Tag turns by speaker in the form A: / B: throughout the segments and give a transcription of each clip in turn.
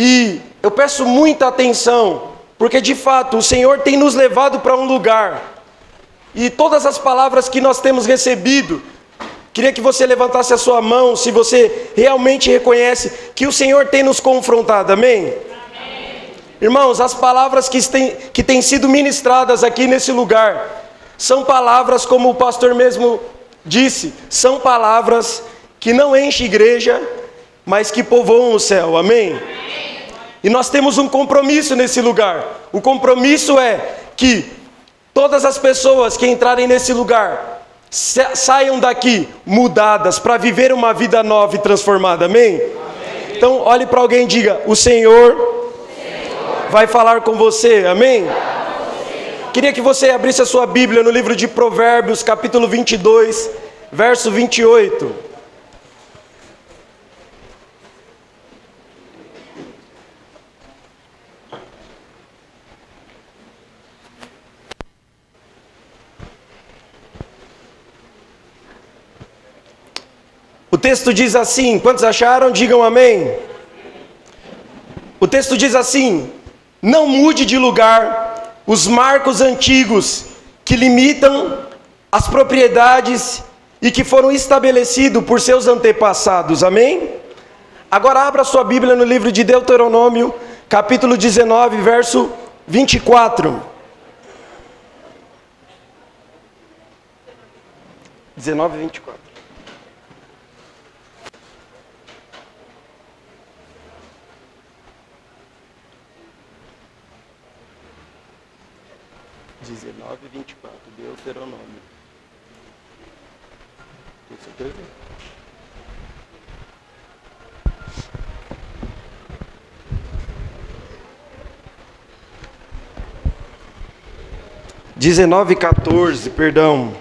A: E eu peço muita atenção, porque de fato o Senhor tem nos levado para um lugar. E todas as palavras que nós temos recebido, queria que você levantasse a sua mão, se você realmente reconhece que o Senhor tem nos confrontado, amém? Amém. Irmãos, as palavras que têm sido ministradas aqui nesse lugar, são palavras, como o pastor mesmo disse, são palavras que não enchem igreja, mas que povoam o céu, amém? Amém. E nós temos um compromisso nesse lugar. O compromisso é que todas as pessoas que entrarem nesse lugar saiam daqui mudadas para viver uma vida nova e transformada, amém? Amém. Então olhe para alguém e diga: o Senhor vai falar com você, amém? Queria que você abrisse a sua Bíblia no livro de Provérbios, capítulo 22, verso 28. O texto diz assim, quantos acharam? Digam amém. O texto diz assim: não mude de lugar os marcos antigos que limitam as propriedades e que foram estabelecidos por seus antepassados, amém? Agora abra sua Bíblia no livro de Deuteronômio, capítulo 19, verso 24. 19 e 24. e 24, Deuteronômio. Tem certeza? Dezenove e 14, perdão.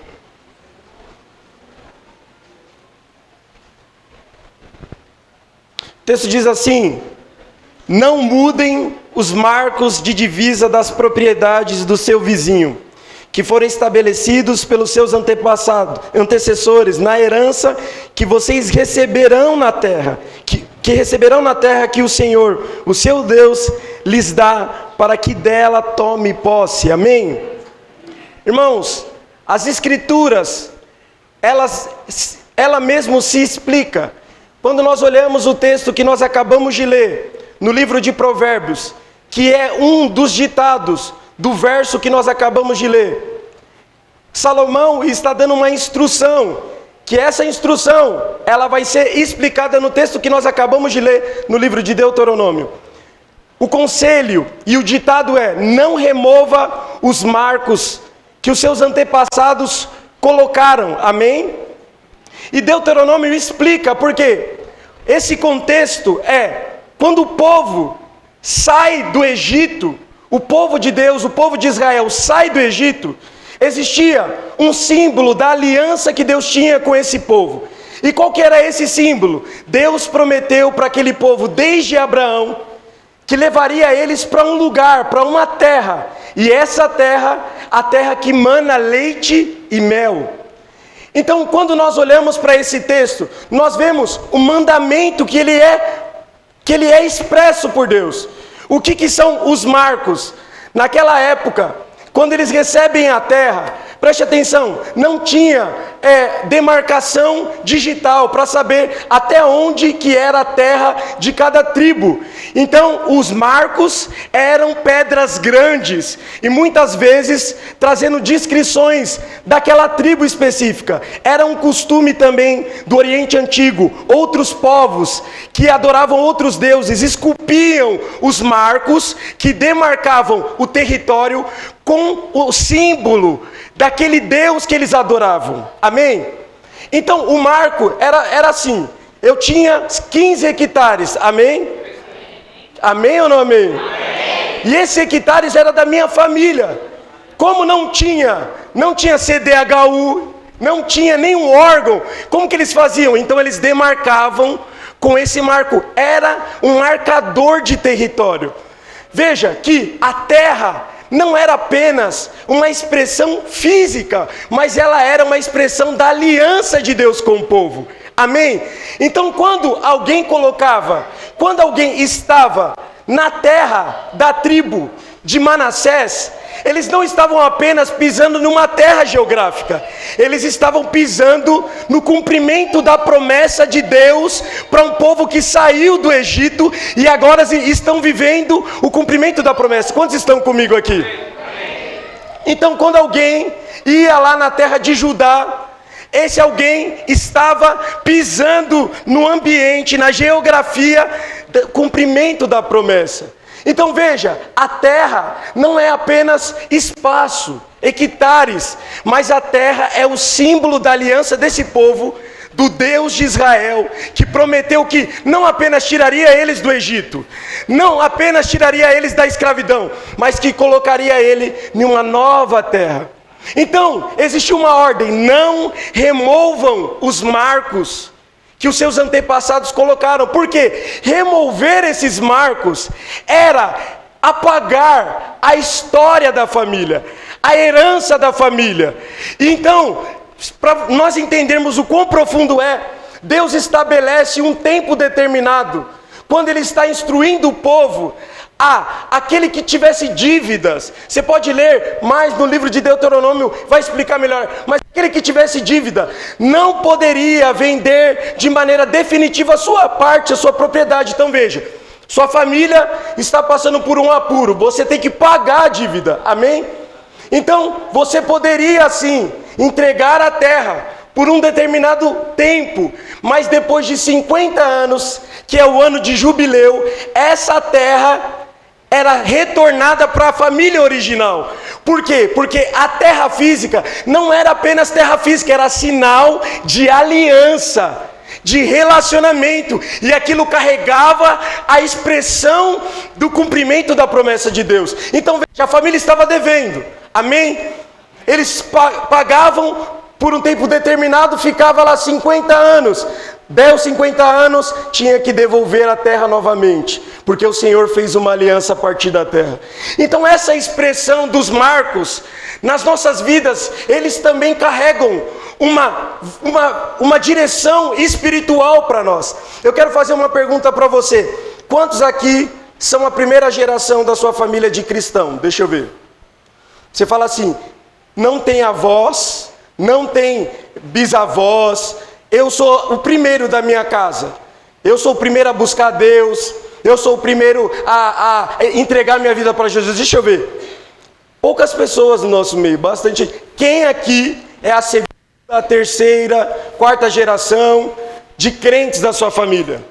A: O texto diz assim: não mudem os marcos de divisa das propriedades do seu vizinho, que foram estabelecidos pelos seus antecessores, na herança que vocês receberão na terra, que receberão na terra que o Senhor, o seu Deus, lhes dá, para que dela tome posse, amém? Irmãos, as Escrituras, ela mesmo se explica. Quando nós olhamos o texto que nós acabamos de ler, no livro de Provérbios, que é um dos ditados do verso que nós acabamos de ler, Salomão está dando uma instrução, que essa instrução, ela vai ser explicada no texto que nós acabamos de ler no livro de Deuteronômio. O conselho e o ditado é: não remova os marcos que os seus antepassados colocaram, amém? E Deuteronômio explica por quê. Esse contexto é quando o povo sai do Egito, o povo de Deus, o povo de Israel sai do Egito, existia um símbolo da aliança que Deus tinha com esse povo. E qual que era esse símbolo? Deus prometeu para aquele povo, desde Abraão, que levaria eles para um lugar, para uma terra. E essa terra, a terra que mana leite e mel. Então, quando nós olhamos para esse texto, nós vemos o mandamento que ele é expresso por Deus. O que são os marcos? Naquela época, quando eles recebem a terra, preste atenção, não tinha demarcação digital para saber até onde que era a terra de cada tribo. Então, os marcos eram pedras grandes e muitas vezes trazendo descrições daquela tribo específica. Era um costume também do Oriente Antigo. Outros povos que adoravam outros deuses esculpiam os marcos que demarcavam o território com o símbolo daquele Deus que eles adoravam, amém? Então o marco era assim: eu tinha 15 hectares, amém? Amém ou não amém? Amém. E esses hectares era da minha família. Como não tinha CDHU, não tinha nenhum órgão, como que eles faziam? Então eles demarcavam com esse marco, era um marcador de território. Veja que a terra não era apenas uma expressão física, mas ela era uma expressão da aliança de Deus com o povo, amém? Então quando alguém estava na terra da tribo de Manassés, eles não estavam apenas pisando numa terra geográfica, eles estavam pisando no cumprimento da promessa de Deus para um povo que saiu do Egito e agora estão vivendo o cumprimento da promessa. Quantos estão comigo aqui? Então, quando alguém ia lá na terra de Judá, esse alguém estava pisando no ambiente, na geografia do cumprimento da promessa. Então veja, a terra não é apenas espaço, hectares, mas a terra é o símbolo da aliança desse povo, do Deus de Israel, que prometeu que não apenas tiraria eles do Egito, não apenas tiraria eles da escravidão, mas que colocaria ele em uma nova terra. Então, existe uma ordem: não removam os marcos que os seus antepassados colocaram. Porque remover esses marcos era apagar a história da família, a herança da família. Então, para nós entendermos o quão profundo é, Deus estabelece um tempo determinado, quando Ele está instruindo o povo, aquele que tivesse dívidas. Você pode ler mais no livro de Deuteronômio, vai explicar melhor. Mas aquele que tivesse dívida não poderia vender de maneira definitiva a sua parte, a sua propriedade. Então veja, sua família está passando por um apuro, você tem que pagar a dívida, amém? Então você poderia sim entregar a terra por um determinado tempo, mas depois de 50 anos, que é o ano de jubileu, essa terra era retornada para a família original. Por quê? Porque a terra física não era apenas terra física, era sinal de aliança, de relacionamento, e aquilo carregava a expressão do cumprimento da promessa de Deus. Então veja, a família estava devendo, amém? Eles pagavam por um tempo determinado, ficava lá 50 anos. Deu 50 anos, tinha que devolver a terra novamente, porque o Senhor fez uma aliança a partir da terra. Então essa expressão dos marcos, nas nossas vidas, eles também carregam uma direção espiritual para nós. Eu quero fazer uma pergunta para você: quantos aqui são a primeira geração da sua família de cristão? Deixa eu ver. Você fala assim: não tem avós, não tem bisavós, eu sou o primeiro da minha casa, eu sou o primeiro a buscar Deus, eu sou o primeiro a entregar minha vida para Jesus. Deixa eu ver, poucas pessoas no nosso meio, bastante. Quem aqui é a segunda, a terceira, quarta geração de crentes da sua família?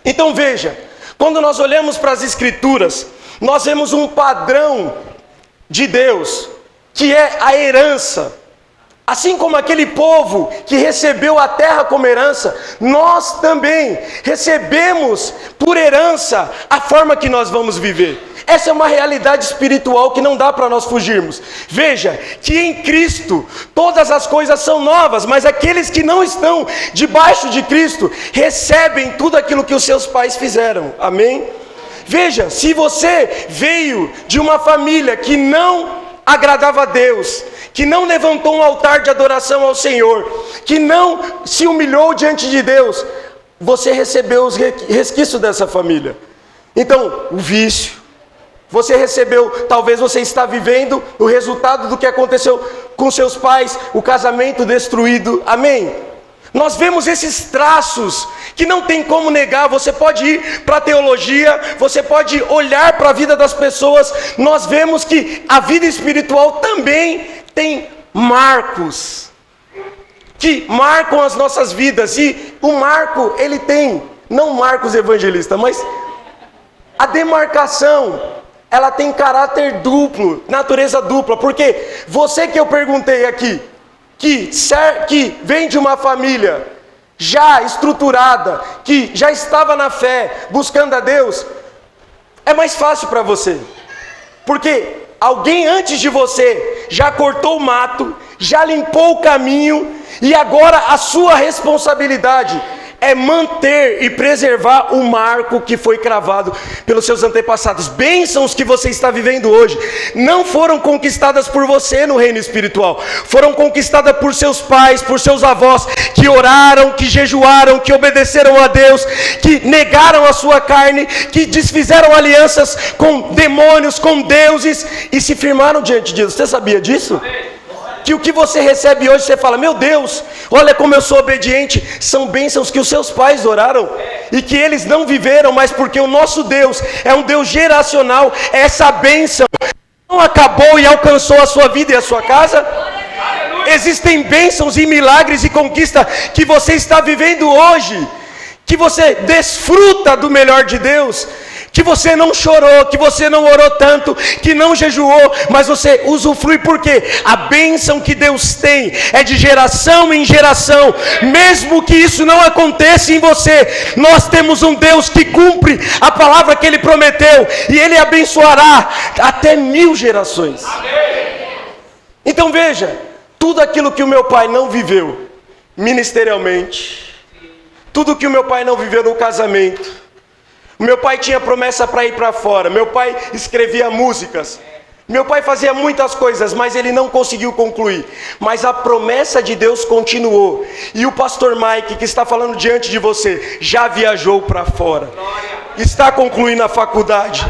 A: Então veja, quando nós olhamos para as Escrituras, nós vemos um padrão de Deus, que é a herança. Assim como aquele povo que recebeu a terra como herança, nós também recebemos por herança a forma que nós vamos viver. Essa é uma realidade espiritual que não dá para nós fugirmos. Veja que em Cristo todas as coisas são novas, mas aqueles que não estão debaixo de Cristo recebem tudo aquilo que os seus pais fizeram, amém? Veja, se você veio de uma família que não agradava a Deus, que não levantou um altar de adoração ao Senhor, que não se humilhou diante de Deus, você recebeu os resquícios dessa família. Então, o vício, você recebeu, talvez você está vivendo o resultado do que aconteceu com seus pais, o casamento destruído, amém? Nós vemos esses traços que não tem como negar. Você pode ir para a teologia, você pode olhar para a vida das pessoas. Nós vemos que a vida espiritual também tem marcos que marcam as nossas vidas. E o marco, ele tem, não Marcos evangelista, mas a demarcação, ela tem caráter duplo, natureza dupla. Porque você que eu perguntei aqui, que vem de uma família já estruturada, que já estava na fé, buscando a Deus, é mais fácil para você, porque alguém antes de você já cortou o mato, já limpou o caminho, e agora a sua responsabilidade é manter e preservar o marco que foi cravado pelos seus antepassados. Bênçãos que você está vivendo hoje não foram conquistadas por você no reino espiritual, foram conquistadas por seus pais, por seus avós, que oraram, que jejuaram, que obedeceram a Deus, que negaram a sua carne, que desfizeram alianças com demônios, com deuses e se firmaram diante de Deus. Você sabia disso? Que o que você recebe hoje, você fala, meu Deus, olha como eu sou obediente. São bênçãos que os seus pais oraram e que eles não viveram, mas porque o nosso Deus é um Deus geracional. Essa bênção não acabou e alcançou a sua vida e a sua casa. Existem bênçãos e milagres e conquista que você está vivendo hoje, que você desfruta do melhor de Deus, que você não chorou, que você não orou tanto, que não jejuou, mas você usufrui, porque a bênção que Deus tem é de geração em geração. Mesmo que isso não aconteça em você, nós temos um Deus que cumpre a palavra que Ele prometeu, e Ele abençoará até 1000 gerações. Então veja, tudo aquilo que o meu pai não viveu ministerialmente, tudo que o meu pai não viveu no casamento, meu pai tinha promessa para ir para fora, meu pai escrevia músicas, meu pai fazia muitas coisas, mas ele não conseguiu concluir. Mas a promessa de Deus continuou. E o pastor Mike, que está falando diante de você, já viajou para fora, está concluindo a faculdade.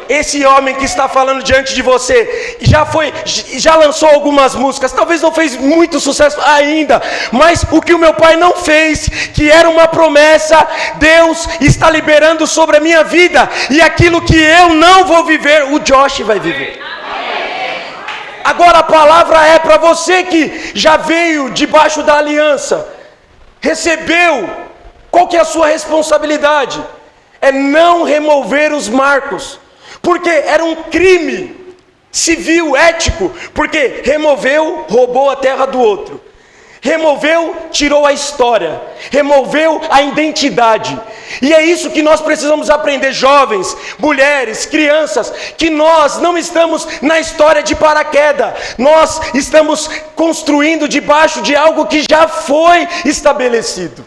A: Esse homem que está falando diante de você já lançou algumas músicas, talvez não fez muito sucesso ainda, mas o que o meu pai não fez, que era uma promessa, Deus está liberando sobre a minha vida, e aquilo que eu não vou viver, o Josh vai viver. Agora a palavra é para você que já veio debaixo da aliança, recebeu, qual que é a sua responsabilidade? É não remover os marcos, porque era um crime civil, ético, porque removeu, roubou a terra do outro, removeu, tirou a história, removeu a identidade. E é isso que nós precisamos aprender, jovens, mulheres, crianças, que nós não estamos na história de paraquedas, nós estamos construindo debaixo de algo que já foi estabelecido.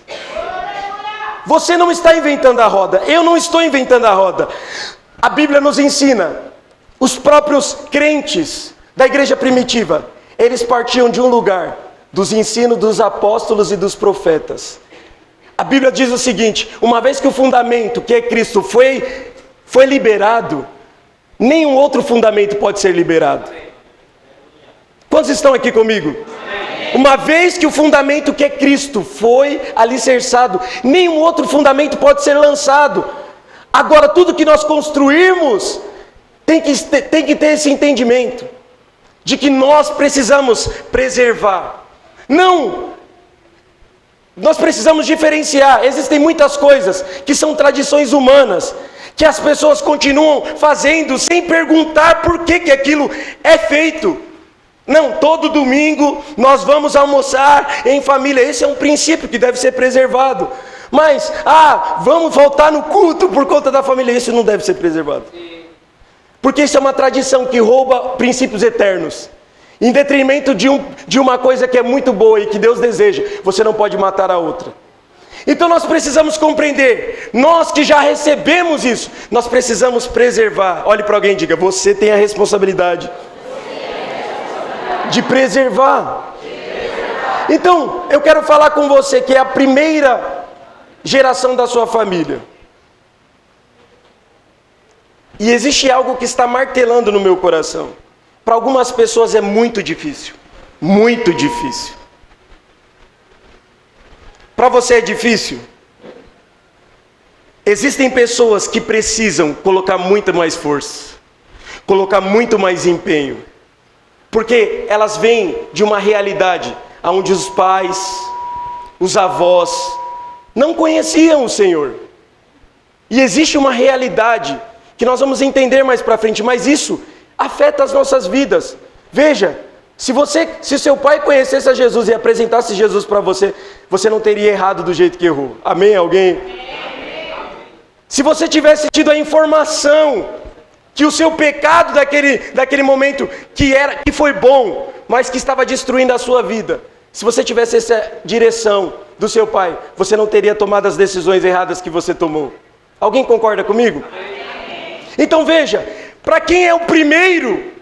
A: Você não está inventando a roda, eu não estou inventando a roda. A Bíblia nos ensina, os próprios crentes da igreja primitiva, eles partiam de um lugar, dos ensinos dos apóstolos e dos profetas. A Bíblia diz o seguinte, uma vez que o fundamento, que é Cristo, foi liberado, nenhum outro fundamento pode ser liberado. Quantos estão aqui comigo? Uma vez que o fundamento, que é Cristo, foi alicerçado, nenhum outro fundamento pode ser lançado. Agora, tudo que nós construirmos tem que ter esse entendimento de que nós precisamos preservar. Não, nós precisamos diferenciar. Existem muitas coisas que são tradições humanas, que as pessoas continuam fazendo sem perguntar por que aquilo é feito. Não, todo domingo nós vamos almoçar em família. Esse é um princípio que deve ser preservado. Mas, vamos voltar no culto por conta da família. Isso não deve ser preservado. Porque isso é uma tradição que rouba princípios eternos, em detrimento de uma coisa que é muito boa e que Deus deseja. Você não pode matar a outra. Então nós precisamos compreender, nós que já recebemos isso, nós precisamos preservar. Olhe para alguém e diga, você tem a responsabilidade de preservar. Então, eu quero falar com você que é a primeira geração da sua família. E existe algo que está martelando no meu coração. Para algumas pessoas é muito difícil. Muito difícil. Para você é difícil? Existem pessoas que precisam colocar muito mais força, colocar muito mais empenho, porque elas vêm de uma realidade onde os pais, os avós, não conheciam o Senhor. E existe uma realidade que nós vamos entender mais para frente, mas isso afeta as nossas vidas. Veja, se seu pai conhecesse a Jesus e apresentasse Jesus para você, você não teria errado do jeito que errou. Amém? Alguém? Amém. Se você tivesse tido a informação que o seu pecado daquele momento que foi bom, mas que estava destruindo a sua vida, se você tivesse essa direção, do seu pai, você não teria tomado as decisões erradas que você tomou. Alguém concorda comigo? Então veja, para quem é o primeiro,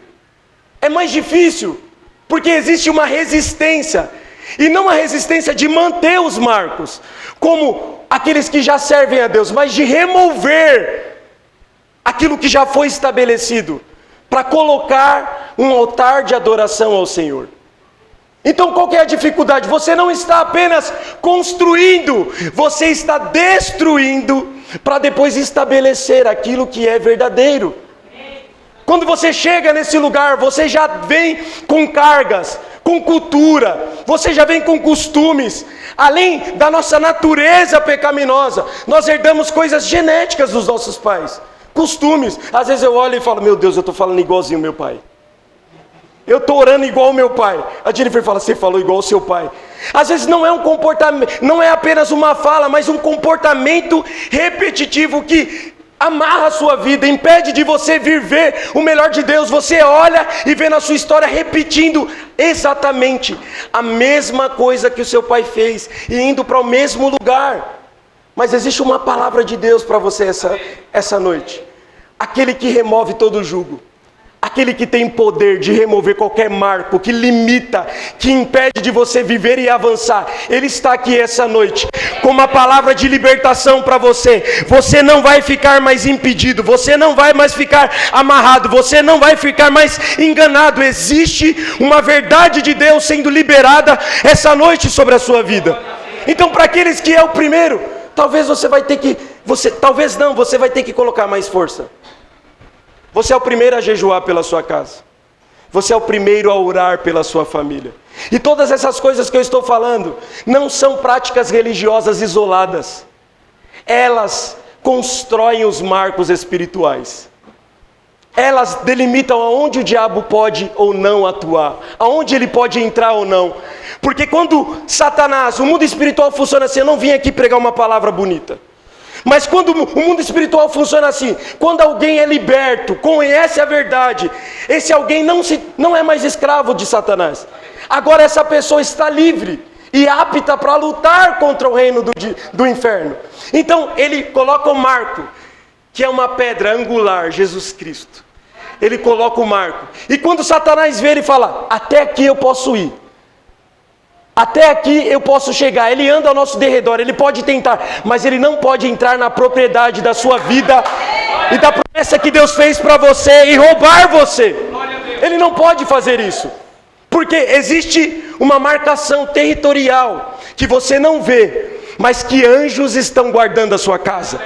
A: é mais difícil, porque existe uma resistência, e não a resistência de manter os marcos, como aqueles que já servem a Deus, mas de remover aquilo que já foi estabelecido, para colocar um altar de adoração ao Senhor. Então qual que é a dificuldade? Você não está apenas construindo, você está destruindo, para depois estabelecer aquilo que é verdadeiro. Quando você chega nesse lugar, você já vem com cargas, com cultura, você já vem com costumes, além da nossa natureza pecaminosa, nós herdamos coisas genéticas dos nossos pais, costumes. Às vezes eu olho e falo, meu Deus, eu estou falando igualzinho ao meu pai. Eu estou orando igual ao meu pai. A Jennifer fala, você falou igual ao seu pai. Às vezes não é um comportamento, não é apenas uma fala, mas um comportamento repetitivo que amarra a sua vida, impede de você vir ver o melhor de Deus. Você olha e vê na sua história repetindo exatamente a mesma coisa que o seu pai fez e indo para o mesmo lugar. Mas existe uma palavra de Deus para você essa noite. Aquele que remove todo jugo. Aquele que tem poder de remover qualquer marco, que limita, que impede de você viver e avançar. Ele está aqui essa noite, com uma palavra de libertação para você. Você não vai ficar mais impedido, você não vai mais ficar amarrado, você não vai ficar mais enganado. Existe uma verdade de Deus sendo liberada essa noite sobre a sua vida. Então para aqueles que é o primeiro, talvez você vai ter que, você vai ter que colocar mais força. Você é o primeiro a jejuar pela sua casa. Você é o primeiro a orar pela sua família. E todas essas coisas que eu estou falando não são práticas religiosas isoladas. Elas constroem os marcos espirituais. Elas delimitam aonde o diabo pode ou não atuar, aonde ele pode entrar ou não. Porque quando Satanás, o mundo espiritual funciona assim, eu não vim aqui pregar uma palavra bonita. Mas quando o mundo espiritual funciona assim, quando alguém é liberto, conhece a verdade, esse alguém não é mais escravo de Satanás. Agora essa pessoa está livre e apta para lutar contra o reino do inferno. Então ele coloca o marco, que é uma pedra angular, Jesus Cristo. Ele coloca o marco. E quando Satanás vê, ele fala, até aqui eu posso ir. Até aqui eu posso chegar. Ele anda ao nosso derredor, ele pode tentar, mas ele não pode entrar na propriedade da sua vida e da promessa que Deus fez para você e roubar você. Ele não pode fazer isso, porque existe uma marcação territorial que você não vê, mas que anjos estão guardando a sua casa.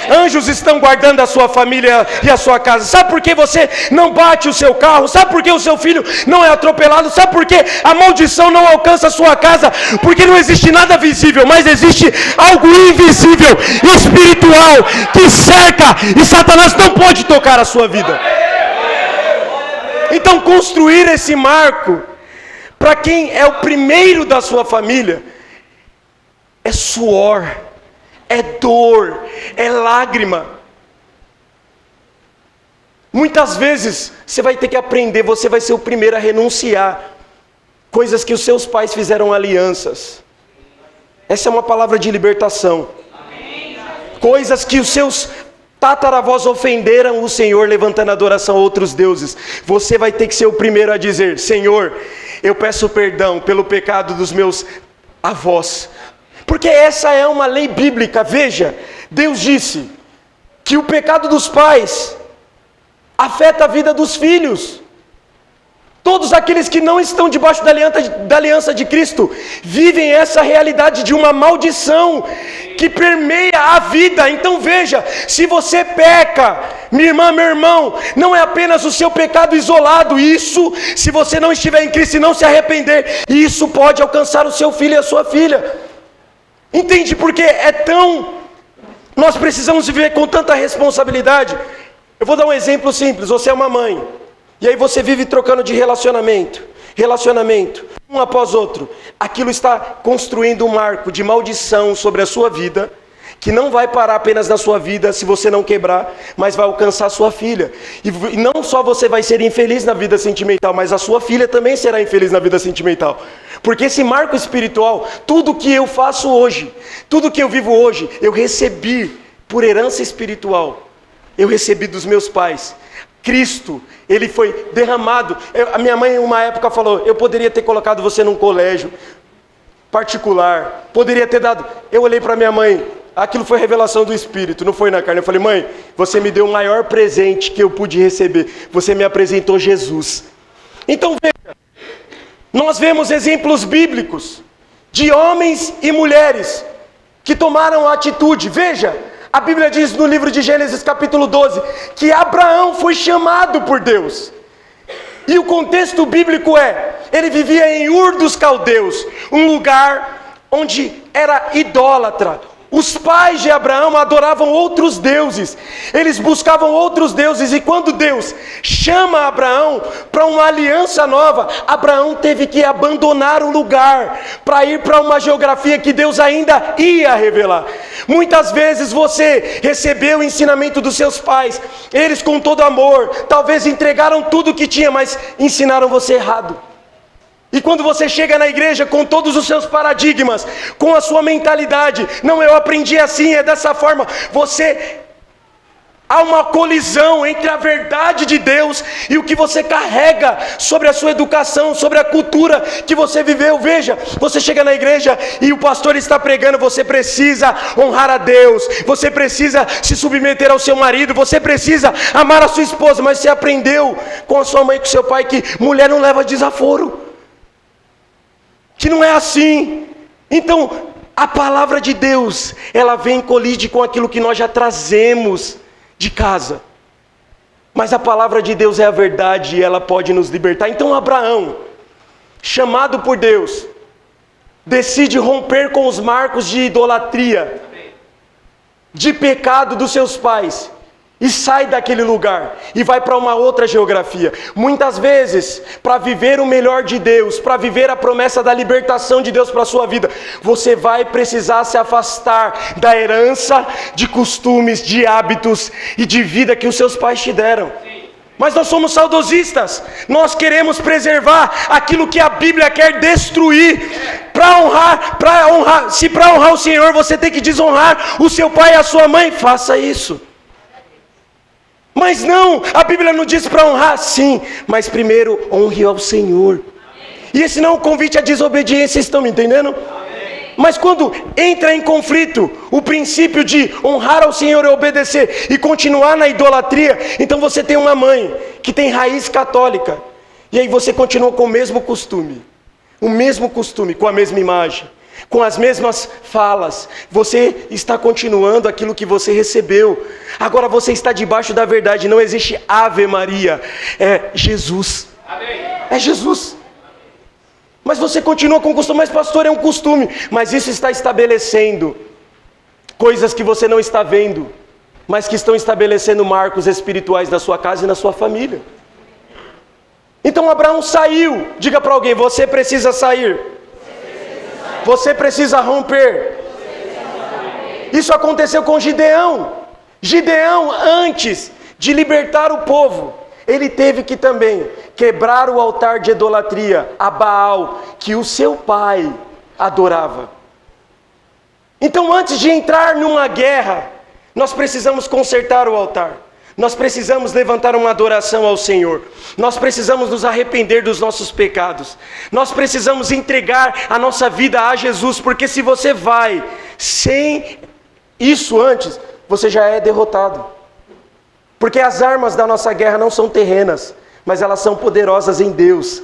A: Anjos estão guardando a sua família e a sua casa. Sabe por que você não bate o seu carro? Sabe por que o seu filho não é atropelado? Sabe por que a maldição não alcança a sua casa? Porque não existe nada visível, mas existe algo invisível, espiritual, que cerca, e Satanás não pode tocar a sua vida. Então construir esse marco, para quem é o primeiro da sua família, é suor, é dor, é lágrima. Muitas vezes você vai ter que aprender, você vai ser o primeiro a renunciar coisas que os seus pais fizeram alianças. Essa é uma palavra de libertação. Coisas que os seus tataravós ofenderam o Senhor, levantando adoração a outros deuses. Você vai ter que ser o primeiro a dizer, Senhor, eu peço perdão pelo pecado dos meus avós. Porque essa é uma lei bíblica. Veja, Deus disse que o pecado dos pais afeta a vida dos filhos. Todos aqueles que não estão debaixo da aliança de Cristo vivem essa realidade de uma maldição que permeia a vida. Então veja, se você peca, minha irmã, meu irmão, não é apenas o seu pecado isolado. Isso, se você não estiver em Cristo e não se arrepender, isso pode alcançar o seu filho e a sua filha. Entende porque nós precisamos viver com tanta responsabilidade? Eu vou dar um exemplo simples. Você é uma mãe, e aí você vive trocando de relacionamento, um após outro. Aquilo está construindo um marco de maldição sobre a sua vida, que não vai parar apenas na sua vida se você não quebrar, mas vai alcançar a sua filha. E não só você vai ser infeliz na vida sentimental, mas a sua filha também será infeliz na vida sentimental. Porque esse marco espiritual, tudo que eu faço hoje, tudo que eu vivo hoje, eu recebi por herança espiritual. Eu recebi dos meus pais. Cristo, Ele foi derramado. A minha mãe em uma época falou, eu poderia ter colocado você num colégio particular, poderia ter dado. Eu olhei para minha mãe, aquilo foi revelação do Espírito, não foi na carne. Eu falei, mãe, você me deu o maior presente que eu pude receber. Você me apresentou Jesus. Então veja, nós vemos exemplos bíblicos de homens e mulheres que tomaram atitude. Veja, a Bíblia diz no livro de Gênesis capítulo 12, que Abraão foi chamado por Deus. E o contexto bíblico ele vivia em Ur dos Caldeus, um lugar onde era idólatra. Os pais de Abraão adoravam outros deuses, eles buscavam outros deuses, e quando Deus chama Abraão para uma aliança nova, Abraão teve que abandonar o lugar, para ir para uma geografia que Deus ainda ia revelar. Muitas vezes você recebeu o ensinamento dos seus pais, eles com todo amor, talvez entregaram tudo que tinha, mas ensinaram você errado. E quando você chega na igreja com todos os seus paradigmas, com a sua mentalidade, não, eu aprendi assim, é dessa forma, há uma colisão entre a verdade de Deus e o que você carrega sobre a sua educação, sobre a cultura que você viveu. Veja, você chega na igreja e o pastor está pregando, você precisa honrar a Deus, você precisa se submeter ao seu marido, você precisa amar a sua esposa, mas você aprendeu com a sua mãe, com o seu pai, que mulher não leva desaforo, que não é assim. Então, a palavra de Deus, ela vem e colide com aquilo que nós já trazemos de casa. Mas a palavra de Deus é a verdade e ela pode nos libertar. Então Abraão, chamado por Deus, decide romper com os marcos de idolatria, de pecado dos seus pais, e sai daquele lugar e vai para uma outra geografia. Muitas vezes, para viver o melhor de Deus, para viver a promessa da libertação de Deus para a sua vida, você vai precisar se afastar da herança, de costumes, de hábitos e de vida que os seus pais te deram. Mas nós somos saudosistas, nós queremos preservar aquilo que a Bíblia quer destruir. Para honrar, se para honrar o Senhor você tem que desonrar o seu pai e a sua mãe, faça isso. Mas não, a Bíblia não diz para honrar, sim, mas primeiro honre ao Senhor. E esse não é um convite à desobediência, vocês estão me entendendo? Mas quando entra em conflito o princípio de honrar ao Senhor e obedecer e continuar na idolatria, então você tem uma mãe que tem raiz católica, e aí você continua com o mesmo costume, com a mesma imagem, com as mesmas falas. Você está continuando aquilo que você recebeu. Agora você está debaixo da verdade. Não existe Ave Maria, é Jesus. É Jesus. Mas você continua com o costume. Mas pastor, é um costume. Mas isso está estabelecendo coisas que você não está vendo, mas que estão estabelecendo marcos espirituais na sua casa e na sua família. Então Abraão saiu. Diga para alguém, você precisa sair. Você precisa romper. Isso aconteceu com Gideão. Gideão, antes de libertar o povo, ele teve que também quebrar o altar de idolatria a Baal, que o seu pai adorava. Então, antes de entrar numa guerra, nós precisamos consertar o altar. Nós precisamos levantar uma adoração ao Senhor. Nós precisamos nos arrepender dos nossos pecados. Nós precisamos entregar a nossa vida a Jesus, porque se você vai sem isso antes, você já é derrotado. Porque as armas da nossa guerra não são terrenas, mas elas são poderosas em Deus,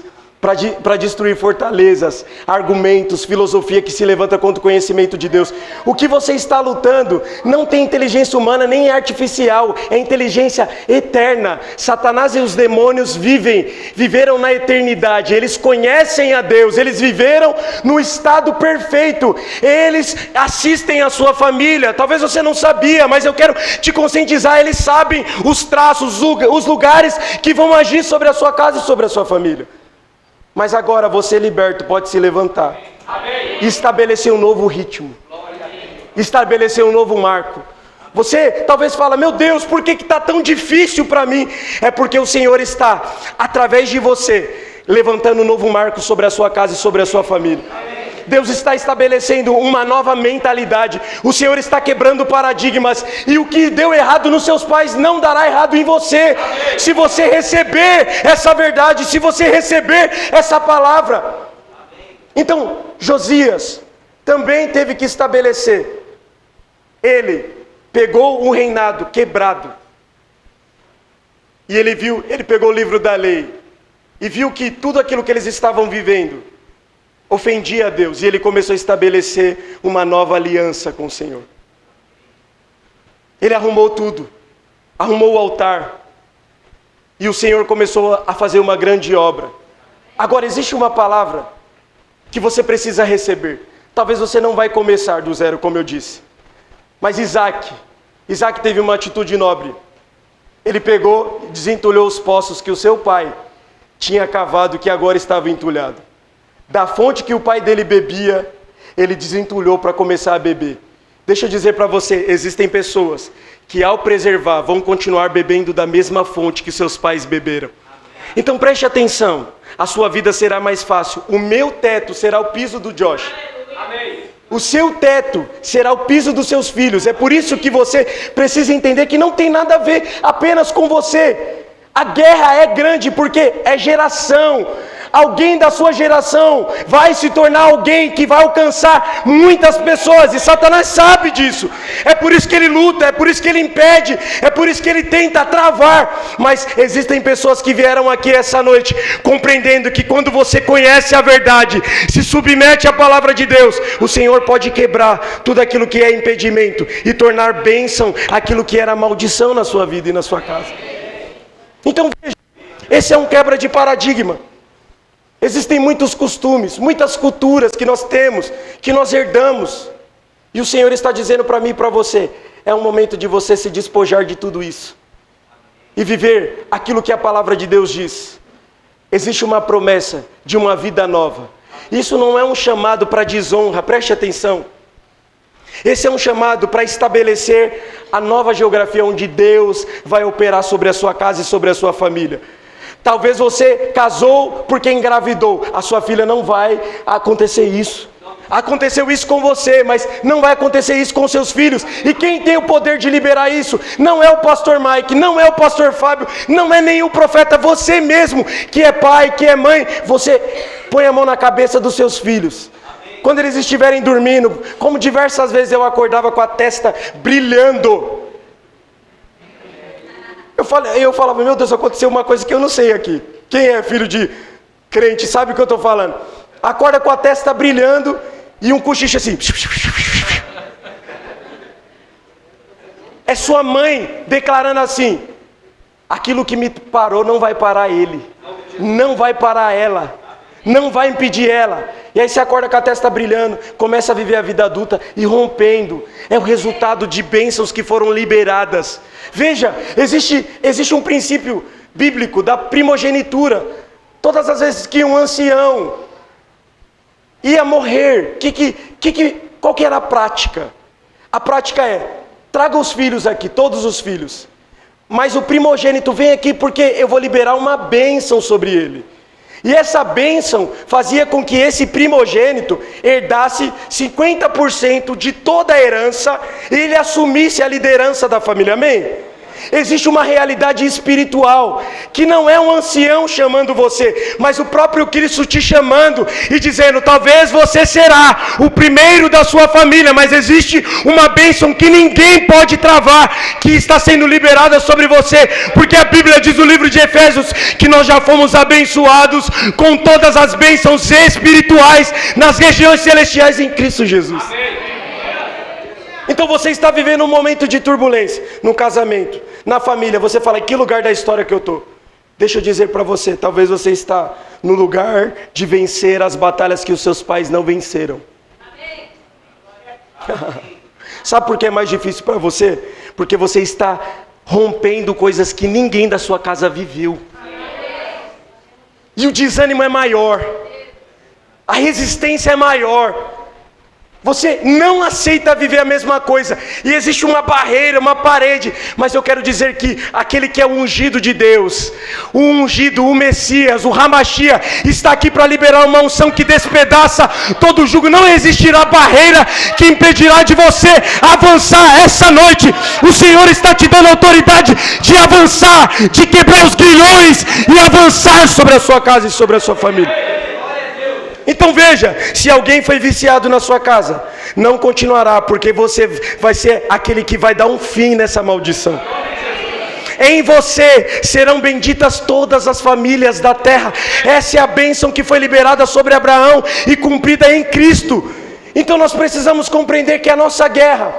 A: para destruir fortalezas, argumentos, filosofia que se levanta contra o conhecimento de Deus. O que você está lutando não tem inteligência humana, nem é artificial, é inteligência eterna. Satanás e os demônios viveram na eternidade, eles conhecem a Deus, eles viveram no estado perfeito, eles assistem a sua família. Talvez você não sabia, mas eu quero te conscientizar, eles sabem os traços, os lugares que vão agir sobre a sua casa e sobre a sua família. Mas agora você liberto pode se levantar e estabelecer um novo ritmo, estabelecer um novo marco. Você talvez fala, meu Deus, por que está tão difícil para mim? É porque o Senhor está, através de você, levantando um novo marco sobre a sua casa e sobre a sua família. Deus está estabelecendo uma nova mentalidade. O Senhor está quebrando paradigmas. E o que deu errado nos seus pais não dará errado em você. Se você receber essa verdade, se você receber essa palavra. Então, Josias também teve que estabelecer. Ele pegou um reinado quebrado. E ele pegou o livro da lei. E viu que tudo aquilo que eles estavam vivendo ofendia a Deus, e ele começou a estabelecer uma nova aliança com o Senhor. Ele arrumou tudo, arrumou o altar, e o Senhor começou a fazer uma grande obra. Agora, existe uma palavra que você precisa receber. Talvez você não vai começar do zero, como eu disse, mas Isaac teve uma atitude nobre. Ele pegou e desentulhou os poços que o seu pai tinha cavado, que agora estava entulhado. Da fonte que o pai dele bebia, ele desentulhou para começar a beber. Deixa eu dizer para você, existem pessoas que ao preservar vão continuar bebendo da mesma fonte que seus pais beberam. Então preste atenção, a sua vida será mais fácil. O meu teto será o piso do Josh. O seu teto será o piso dos seus filhos. É por isso que você precisa entender que não tem nada a ver apenas com você. A guerra é grande porque é geração. Alguém da sua geração vai se tornar alguém que vai alcançar muitas pessoas, e Satanás sabe disso. É por isso que ele luta, é por isso que ele impede, é por isso que ele tenta travar. Mas existem pessoas que vieram aqui essa noite compreendendo que quando você conhece a verdade, se submete à palavra de Deus, o Senhor pode quebrar tudo aquilo que é impedimento e tornar bênção aquilo que era maldição na sua vida e na sua casa. Então veja, esse é um quebra de paradigma. Existem muitos costumes, muitas culturas que nós temos, que nós herdamos. E o Senhor está dizendo para mim e para você, é um momento de você se despojar de tudo isso. E viver aquilo que a palavra de Deus diz. Existe uma promessa de uma vida nova. Isso não é um chamado para desonra, preste atenção. Esse é um chamado para estabelecer a nova geografia onde Deus vai operar sobre a sua casa e sobre a sua família. Talvez você casou porque engravidou. A sua filha não vai acontecer isso. Aconteceu isso com você, mas não vai acontecer isso com seus filhos. E quem tem o poder de liberar isso não é o pastor Mike, não é o pastor Fábio, não é nem o profeta, você mesmo que é pai, que é mãe. Você põe a mão na cabeça dos seus filhos. Quando eles estiverem dormindo, como diversas vezes eu acordava com a testa brilhando. Eu falava, meu Deus, aconteceu uma coisa que eu não sei aqui. Quem é filho de crente sabe o que eu estou falando. Acorda com a testa brilhando e um cochicho assim. É sua mãe declarando assim, aquilo que me parou não vai parar ele, não vai parar ela, não vai impedir ela. E aí você acorda com a testa brilhando, começa a viver a vida adulta e rompendo. É o resultado de bênçãos que foram liberadas. Veja, existe um princípio bíblico da primogenitura. Todas as vezes que um ancião ia morrer, qual que era a prática? A prática é, traga os filhos aqui, todos os filhos. Mas o primogênito vem aqui porque eu vou liberar uma bênção sobre ele. E essa bênção fazia com que esse primogênito herdasse 50% de toda a herança e ele assumisse a liderança da família, amém? Existe uma realidade espiritual, que não é um ancião chamando você, mas o próprio Cristo te chamando e dizendo, talvez você será o primeiro da sua família, mas existe uma bênção que ninguém pode travar, que está sendo liberada sobre você, porque a Bíblia diz no livro de Efésios, que nós já fomos abençoados com todas as bênçãos espirituais, nas regiões celestiais em Cristo Jesus. Amém. Então você está vivendo um momento de turbulência, no casamento, na família, você fala, em que lugar da história que eu estou? Deixa eu dizer para você, talvez você está no lugar de vencer as batalhas que os seus pais não venceram. Sabe por que é mais difícil para você? Porque você está rompendo coisas que ninguém da sua casa viveu. E o desânimo é maior, a resistência é maior. Você não aceita viver a mesma coisa. E existe uma barreira, uma parede. Mas eu quero dizer que aquele que é o ungido de Deus, o ungido, o Messias, o Hamashia, está aqui para liberar uma unção que despedaça todo o jugo. Não existirá barreira que impedirá de você avançar essa noite. O Senhor está te dando autoridade de avançar, de quebrar os grilhões e avançar sobre a sua casa e sobre a sua família. Então veja, se alguém foi viciado na sua casa, não continuará, porque você vai ser aquele que vai dar um fim nessa maldição. Em você serão benditas todas as famílias da terra. Essa é a bênção que foi liberada sobre Abraão e cumprida em Cristo. Então nós precisamos compreender que a nossa guerra,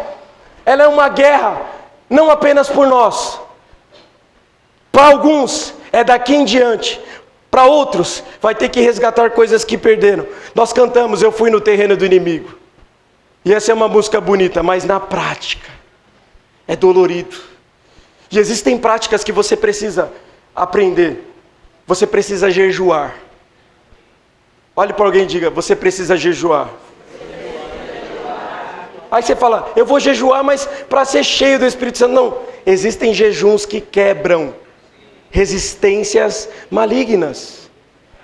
A: ela é uma guerra não apenas por nós. Para alguns é daqui em diante. Para outros, vai ter que resgatar coisas que perderam. Nós cantamos, eu fui no terreno do inimigo. E essa é uma música bonita, mas na prática, é dolorido. E existem práticas que você precisa aprender. Você precisa jejuar. Olhe para alguém e diga, você precisa jejuar. Aí você fala, eu vou jejuar, mas para ser cheio do Espírito Santo. Não, existem jejuns que quebram resistências malignas.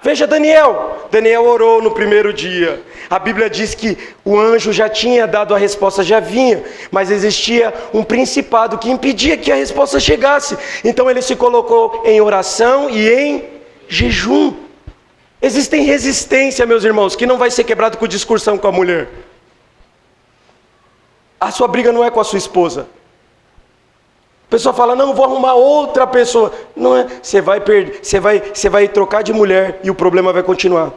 A: Veja Daniel. Daniel orou no primeiro dia. A Bíblia diz que o anjo já tinha dado a resposta, já vinha, mas existia um principado que impedia que a resposta chegasse. Então ele se colocou em oração e em jejum. Existem resistência, meus irmãos, que não vai ser quebrado com discussão com a mulher. A sua briga não é com a sua esposa. A pessoa fala, não, vou arrumar outra pessoa. Não é, você vai trocar de mulher e o problema vai continuar.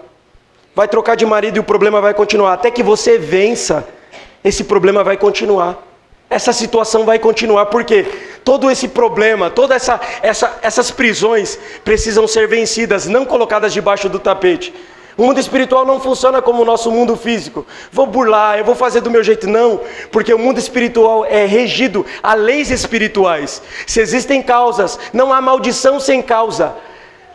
A: Vai trocar de marido e o problema vai continuar. Até que você vença, esse problema vai continuar. Essa situação vai continuar, porque todo esse problema, todas essas prisões precisam ser vencidas, não colocadas debaixo do tapete. O mundo espiritual não funciona como o nosso mundo físico. Vou burlar, eu vou fazer do meu jeito. Não, porque o mundo espiritual é regido a leis espirituais. Se existem causas, não há maldição sem causa.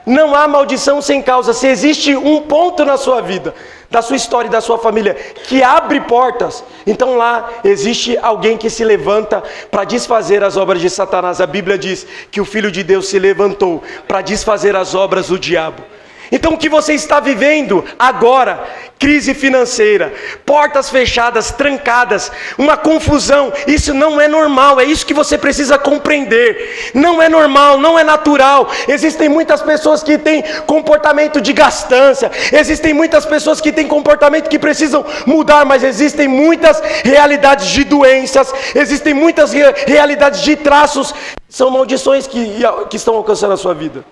A: Não há maldição sem causa. Se existe um ponto na sua vida, da sua história e da sua família, que abre portas, então lá existe alguém que se levanta para desfazer as obras de Satanás. A Bíblia diz que o Filho de Deus se levantou para desfazer as obras do diabo. Então o que você está vivendo agora, crise financeira, portas fechadas, trancadas, uma confusão, isso não é normal, é isso que você precisa compreender. Não é normal, não é natural. Existem muitas pessoas que têm comportamento de gastança, existem muitas pessoas que têm comportamento que precisam mudar, mas existem muitas realidades de doenças, existem muitas realidades de traços, são maldições que estão alcançando a sua vida.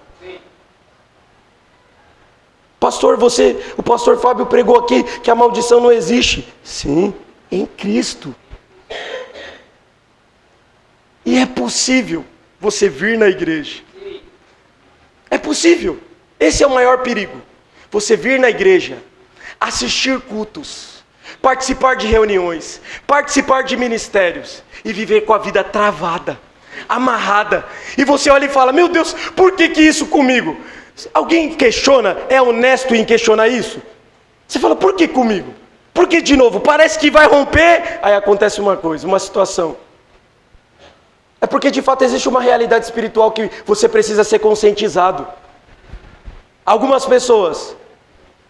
A: Pastor, o pastor Fábio pregou aqui que a maldição não existe. Sim, em Cristo. E é possível você vir na igreja. É possível. Esse é o maior perigo. Você vir na igreja, assistir cultos, participar de reuniões, participar de ministérios e viver com a vida travada, amarrada. E você olha e fala, meu Deus, por que isso comigo? Alguém questiona, é honesto em questionar isso? Você fala, por que comigo? Por que de novo? Parece que vai romper, aí acontece uma coisa, uma situação. É porque de fato existe uma realidade espiritual que você precisa ser conscientizado. Algumas pessoas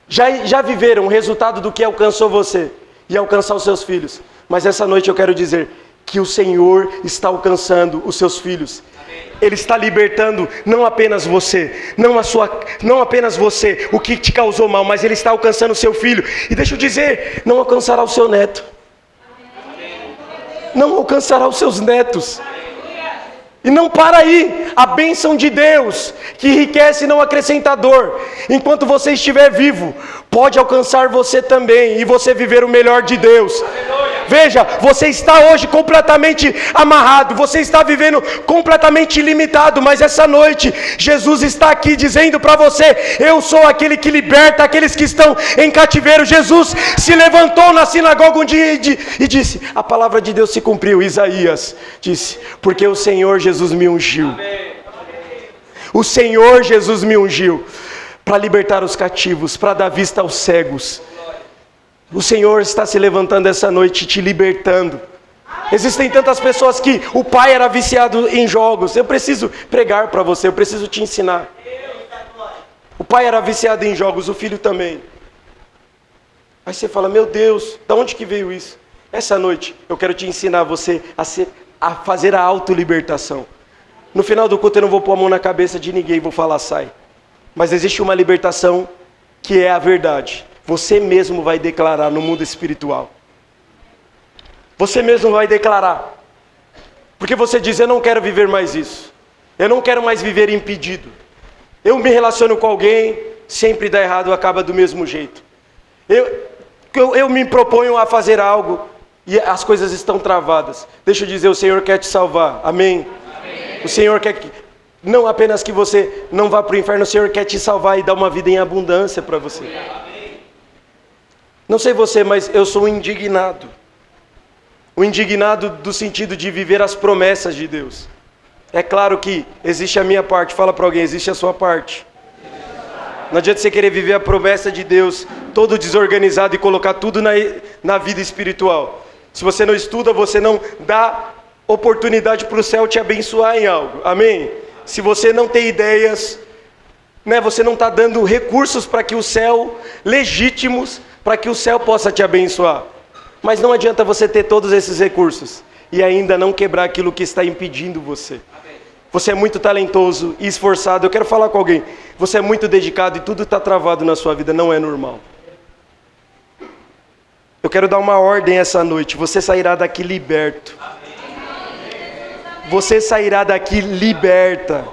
A: já viveram o resultado do que alcançou você e alcançar os seus filhos. Mas essa noite eu quero dizer que o Senhor está alcançando os seus filhos. Ele está libertando não apenas você, não apenas você, o que te causou mal, mas Ele está alcançando o seu filho. E deixa eu dizer, não alcançará o seu neto. Não alcançará os seus netos. E não para aí, a bênção de Deus, que enriquece e não acrescenta dor, enquanto você estiver vivo, pode alcançar você também, e você viver o melhor de Deus. Veja, você está hoje completamente amarrado, você está vivendo completamente limitado, mas essa noite, Jesus está aqui dizendo para você, eu sou aquele que liberta aqueles que estão em cativeiro. Jesus se levantou na sinagoga um dia e disse, a palavra de Deus se cumpriu. Isaías disse, porque o Senhor Jesus me ungiu. O Senhor Jesus me ungiu para libertar os cativos, para dar vista aos cegos. O Senhor está se levantando essa noite, te libertando. Existem tantas pessoas que o pai era viciado em jogos. Eu preciso pregar para você, eu preciso te ensinar. O pai era viciado em jogos, o filho também. Aí você fala, meu Deus, de onde que veio isso? Essa noite eu quero te ensinar você a fazer a autolibertação. No final do culto eu não vou pôr a mão na cabeça de ninguém e vou falar sai. Mas existe uma libertação que é a verdade. Você mesmo vai declarar no mundo espiritual. Você mesmo vai declarar. Porque você diz, eu não quero viver mais isso. Eu não quero mais viver impedido. Eu me relaciono com alguém, sempre dá errado, acaba do mesmo jeito. Eu me proponho a fazer algo e as coisas estão travadas. Deixa eu dizer, o Senhor quer te salvar. Amém? Amém. O Senhor quer que, não apenas que você não vá para o inferno, o Senhor quer te salvar e dar uma vida em abundância para você. Amém. Não sei você, mas eu sou indignado. O indignado do sentido de viver as promessas de Deus. É claro que existe a minha parte, fala para alguém, existe a sua parte. Não adianta você querer viver a promessa de Deus todo desorganizado e colocar tudo na vida espiritual. Se você não estuda, você não dá oportunidade para o céu te abençoar em algo. Amém? Se você não tem ideias, né, você não está dando recursos para que o céu, legítimos, para que o céu possa te abençoar. Mas não adianta você ter todos esses recursos e ainda não quebrar aquilo que está impedindo você. Você é muito talentoso e esforçado. Eu quero falar com alguém. Você é muito dedicado e tudo está travado na sua vida. Não é normal. Eu quero dar uma ordem essa noite. Você sairá daqui liberto. Você sairá daqui liberta.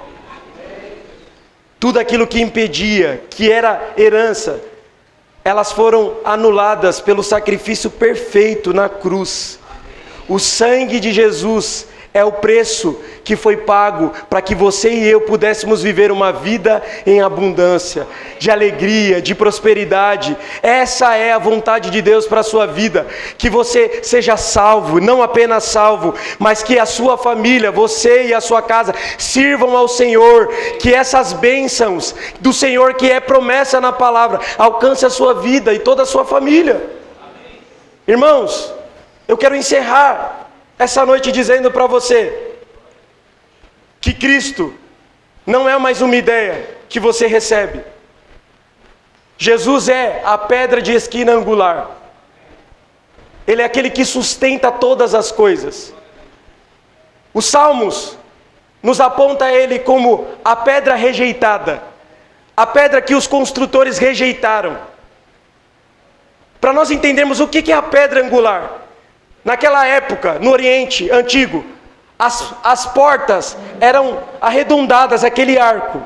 A: Tudo aquilo que impedia, que era herança, elas foram anuladas pelo sacrifício perfeito na cruz. O sangue de Jesus é o preço que foi pago para que você e eu pudéssemos viver uma vida em abundância, de alegria, de prosperidade. Essa é a vontade de Deus para a sua vida, que você seja salvo, não apenas salvo, mas que a sua família, você e a sua casa sirvam ao Senhor, que essas bênçãos do Senhor, que é promessa na palavra, alcance a sua vida e toda a sua família. Amém. Irmãos, eu quero encerrar essa noite dizendo para você que Cristo não é mais uma ideia que você recebe. Jesus é a pedra de esquina angular. Ele é aquele que sustenta todas as coisas. Os Salmos nos aponta Ele como a pedra rejeitada, a pedra que os construtores rejeitaram. Para nós entendermos o que é a pedra angular. Naquela época, no Oriente Antigo, as portas eram arredondadas, aquele arco.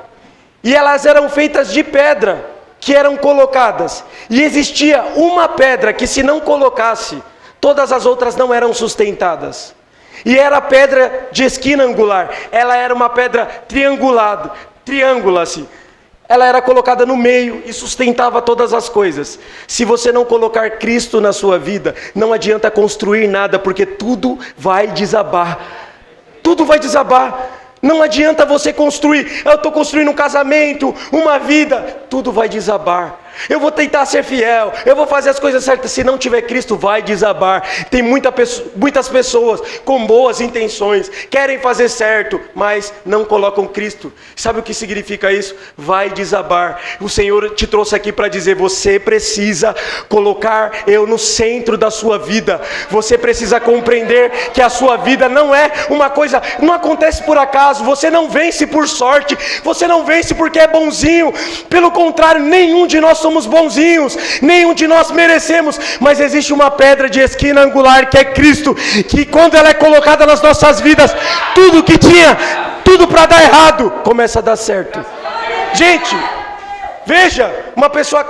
A: E elas eram feitas de pedra, que eram colocadas. E existia uma pedra que se não colocasse, todas as outras não eram sustentadas. E era a pedra de esquina angular. Ela era uma pedra triângulo assim. Ela era colocada no meio e sustentava todas as coisas. Se você não colocar Cristo na sua vida, não adianta construir nada, porque tudo vai desabar. Tudo vai desabar. Não adianta você construir, eu estou construindo um casamento, uma vida, tudo vai desabar. Eu vou tentar ser fiel, eu vou fazer as coisas certas. Se não tiver Cristo, vai desabar. Tem muitas pessoas com boas intenções, querem fazer certo, mas não colocam Cristo. Sabe o que significa isso? Vai desabar. O Senhor te trouxe aqui para dizer, você precisa colocar eu no centro da sua vida. Você precisa compreender que a sua vida não é uma coisa, não acontece por acaso. Você não vence por sorte, você não vence porque é bonzinho. Pelo contrário, nenhum de nós somos bonzinhos, nenhum de nós merecemos, mas existe uma pedra de esquina angular que é Cristo, que quando ela é colocada nas nossas vidas, tudo que tinha, tudo para dar errado, começa a dar certo. Gente, veja, uma pessoa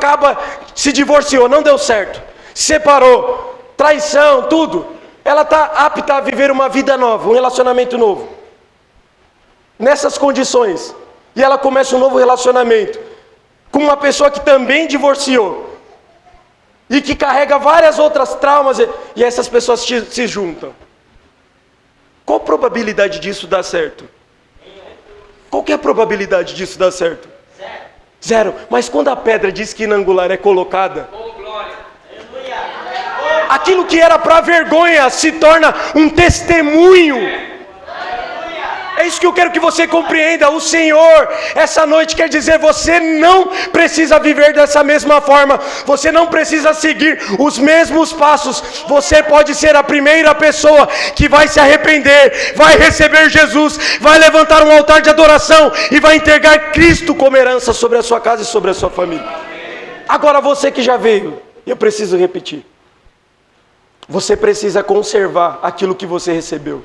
A: se divorciou, não deu certo, se separou, traição, tudo, ela está apta a viver uma vida nova, um relacionamento novo, nessas condições, e ela começa um novo relacionamento, com uma pessoa que também divorciou e que carrega várias outras traumas, e essas pessoas se juntam. Qual a probabilidade disso dar certo? Qual que é a probabilidade disso dar certo? Zero. Mas quando a pedra de esquina angular é colocada, Aquilo que era para vergonha se torna um testemunho. É isso que eu quero que você compreenda. O Senhor, essa noite, quer dizer, você não precisa viver dessa mesma forma. Você não precisa seguir os mesmos passos. Você pode ser a primeira pessoa que vai se arrepender, vai receber Jesus, vai levantar um altar de adoração e vai entregar Cristo como herança sobre a sua casa e sobre a sua família. Agora você que já veio, eu preciso repetir. Você precisa conservar aquilo que você recebeu.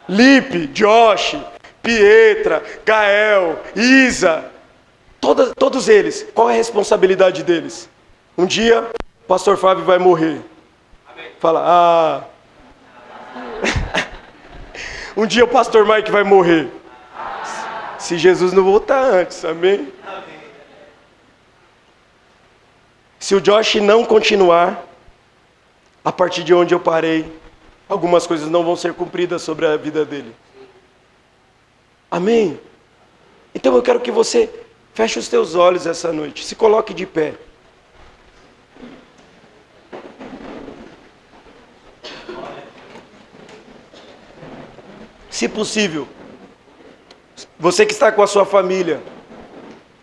A: Lipe, Josh, Pietra, Gael, Isa, todos eles, qual é a responsabilidade deles? Um dia, o pastor Fábio vai morrer. Fala, um dia o pastor Mike vai morrer. Se Jesus não voltar antes, amém? Se o Josh não continuar, a partir de onde eu parei, algumas coisas não vão ser cumpridas sobre a vida dele. Amém? Então eu quero que você feche os teus olhos essa noite. Se coloque de pé. Se possível, você que está com a sua família,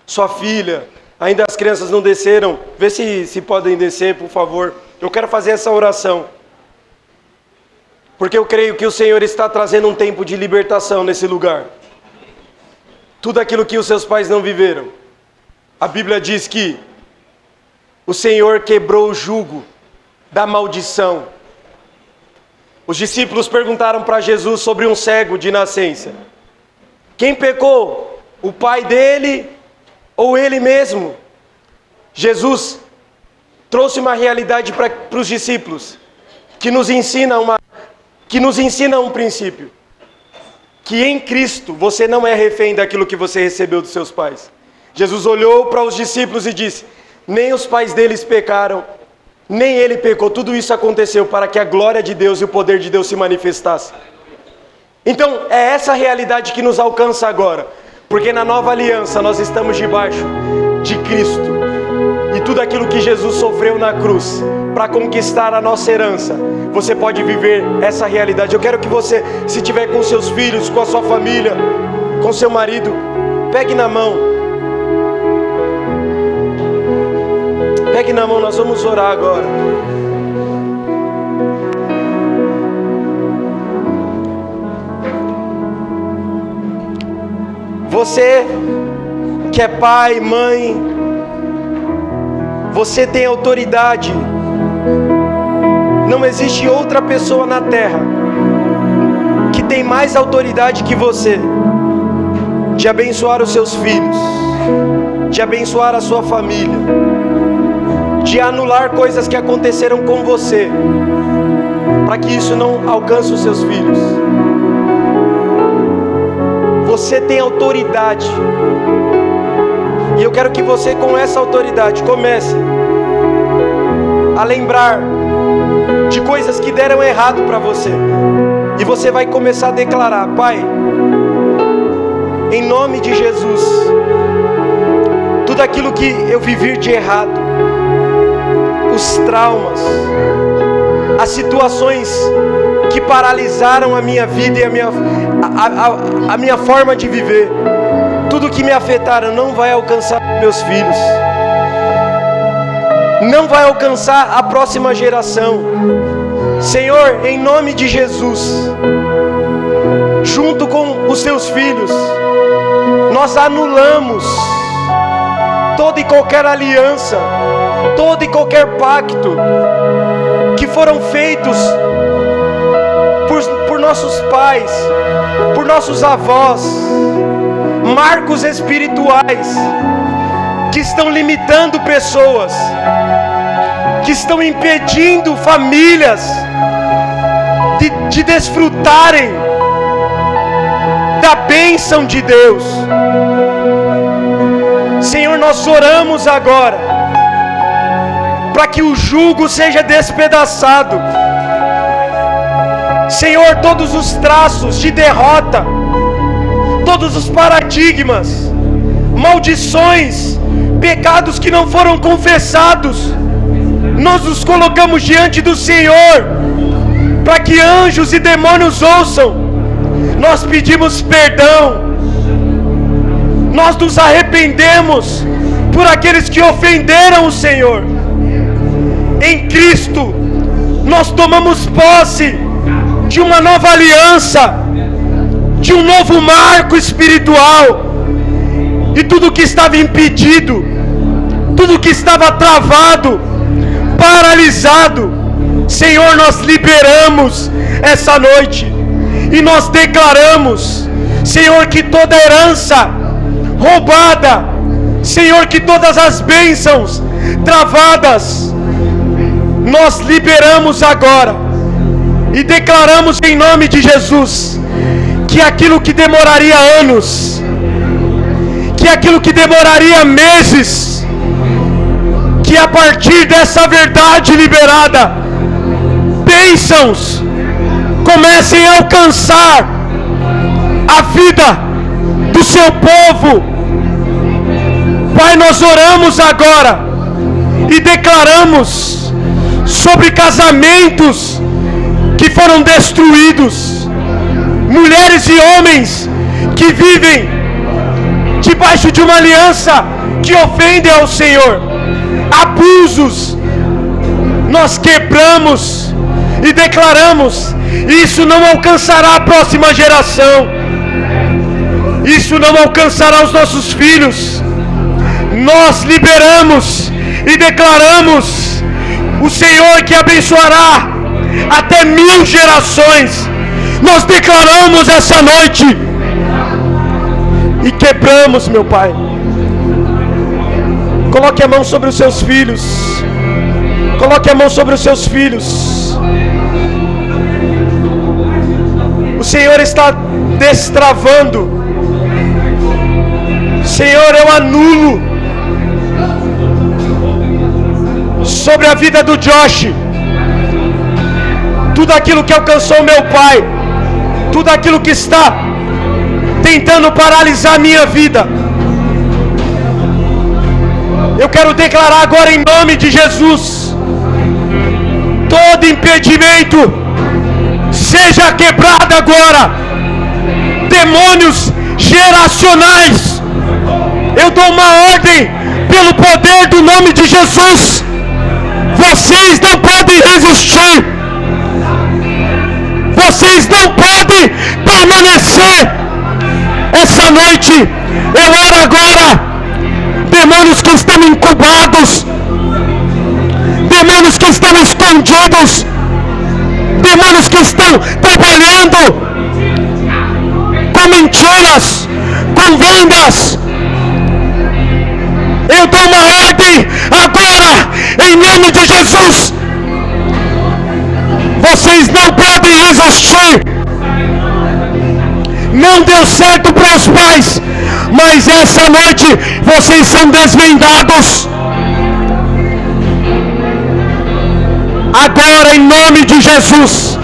A: sua filha, ainda as crianças não desceram, vê se podem descer, por favor. Eu quero fazer essa oração. Porque eu creio que o Senhor está trazendo um tempo de libertação nesse lugar. Tudo aquilo que os seus pais não viveram. A Bíblia diz que o Senhor quebrou o jugo da maldição. Os discípulos perguntaram para Jesus sobre um cego de nascença. Quem pecou? O pai dele ou ele mesmo? Jesus trouxe uma realidade para os discípulos que nos ensina um princípio, que em Cristo você não é refém daquilo que você recebeu dos seus pais. Jesus olhou para os discípulos e disse, nem os pais deles pecaram, nem ele pecou, tudo isso aconteceu para que a glória de Deus e o poder de Deus se manifestassem. Então é essa realidade que nos alcança agora, porque na nova aliança nós estamos debaixo de Cristo, e tudo aquilo que Jesus sofreu na cruz, para conquistar a nossa herança, você pode viver essa realidade. Eu quero que você, se estiver com seus filhos, com a sua família, com seu marido, pegue na mão. Pegue na mão, nós vamos orar agora. Você que é pai, mãe, você tem autoridade. Não existe outra pessoa na terra que tem mais autoridade que você de abençoar os seus filhos, de abençoar a sua família, de anular coisas que aconteceram com você, para que isso não alcance os seus filhos. Você tem autoridade, e eu quero que você, com essa autoridade, comece a lembrar de coisas que deram errado para você, e você vai começar a declarar: Pai, em nome de Jesus, tudo aquilo que eu vivi de errado, os traumas, as situações que paralisaram a minha vida e a minha forma de viver, tudo que me afetaram não vai alcançar meus filhos, não vai alcançar a próxima geração. Senhor, em nome de Jesus, junto com os seus filhos, nós anulamos toda e qualquer aliança, todo e qualquer pacto que foram feitos por nossos pais, por nossos avós, marcos espirituais que estão limitando pessoas, que estão impedindo famílias de desfrutarem da bênção de Deus. Senhor, nós oramos agora para que o jugo seja despedaçado. Senhor, todos os traços de derrota, todos os paradigmas, maldições, pecados que não foram confessados, nós nos colocamos diante do Senhor, para que anjos e demônios ouçam. Nós pedimos perdão, nós nos arrependemos por aqueles que ofenderam o Senhor. Em Cristo, nós tomamos posse de uma nova aliança, de um novo marco espiritual, e tudo que estava impedido, tudo que estava travado, paralisado, Senhor, nós liberamos essa noite, e nós declaramos, Senhor, que toda herança roubada, Senhor, que todas as bênçãos travadas, nós liberamos agora, e declaramos em nome de Jesus, que aquilo que demoraria anos, que aquilo que demoraria meses, que a partir dessa verdade liberada, bênçãos comecem a alcançar a vida do seu povo. Pai, nós oramos agora e declaramos sobre casamentos que foram destruídos, mulheres e homens que vivem debaixo de uma aliança que ofende ao Senhor, abusos, nós quebramos e declaramos: isso não alcançará a próxima geração, isso não alcançará os nossos filhos. Nós liberamos e declaramos o Senhor que abençoará até 1000 gerações. Nós declaramos essa noite e quebramos, meu Pai. Coloque a mão sobre os seus filhos. Coloque a mão sobre os seus filhos. O Senhor está destravando. Senhor, eu anulo sobre a vida do Josh tudo aquilo que alcançou meu pai, tudo aquilo que está tentando paralisar a minha vida. Eu quero declarar agora em nome de Jesus: todo impedimento seja quebrado agora. Demônios geracionais, eu dou uma ordem pelo poder do nome de Jesus. Vocês não podem resistir. Vocês não podem permanecer. Essa noite eu oro agora. Demônios que estão incubados, demônios que estão escondidos, demônios que estão trabalhando com mentiras, com vendas, eu dou uma ordem agora em nome de Jesus. Vocês não podem resistir. Não deu certo para os pais, mas essa noite vocês são desvendados. Agora, em nome de Jesus,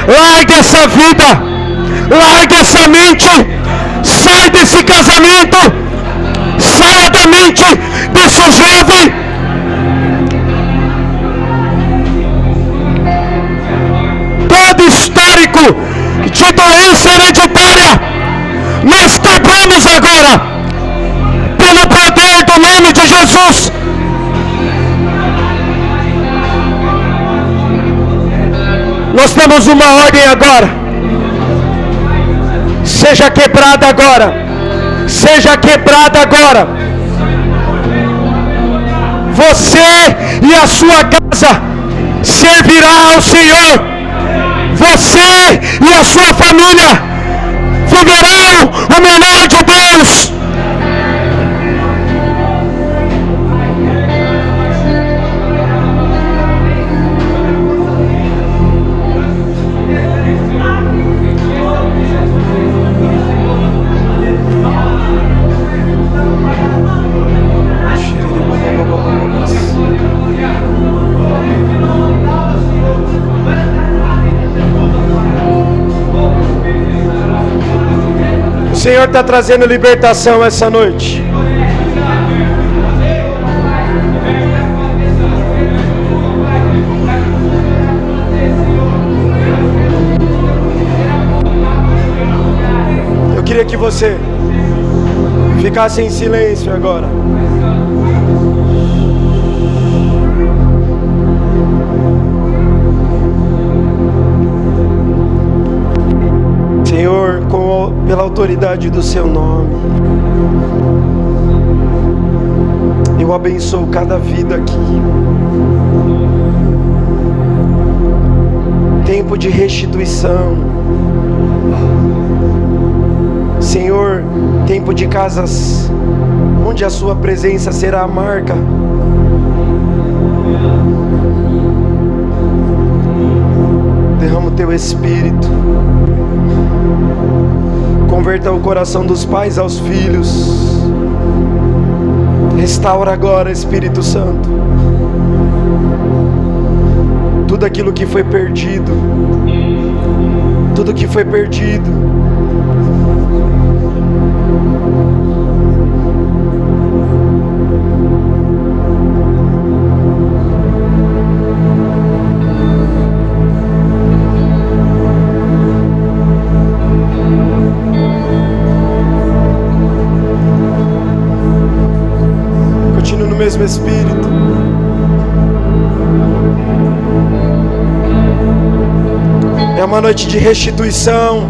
A: largue essa vida, largue essa mente, sai desse casamento, saia da mente desse jovem. Todo histórico de doença hereditária, nós quebramos agora, pelo poder do nome de Jesus. Nós temos uma ordem agora. Seja quebrada agora. Seja quebrada agora. Você e a sua casa servirá ao Senhor. Você e a sua família viverão o melhor de Deus. O Senhor está trazendo libertação essa noite. você ficasse em silêncio agora. Senhor, pela autoridade do seu nome, eu abençoo cada vida aqui. Tempo de restituição. Senhor, tempo de casas onde a sua presença será a marca. Derrama o teu Espírito. Converta o coração dos pais aos filhos. Restaura agora, Espírito Santo, tudo aquilo que foi perdido. Tudo que foi perdido. Mesmo Espírito. É uma noite de restituição.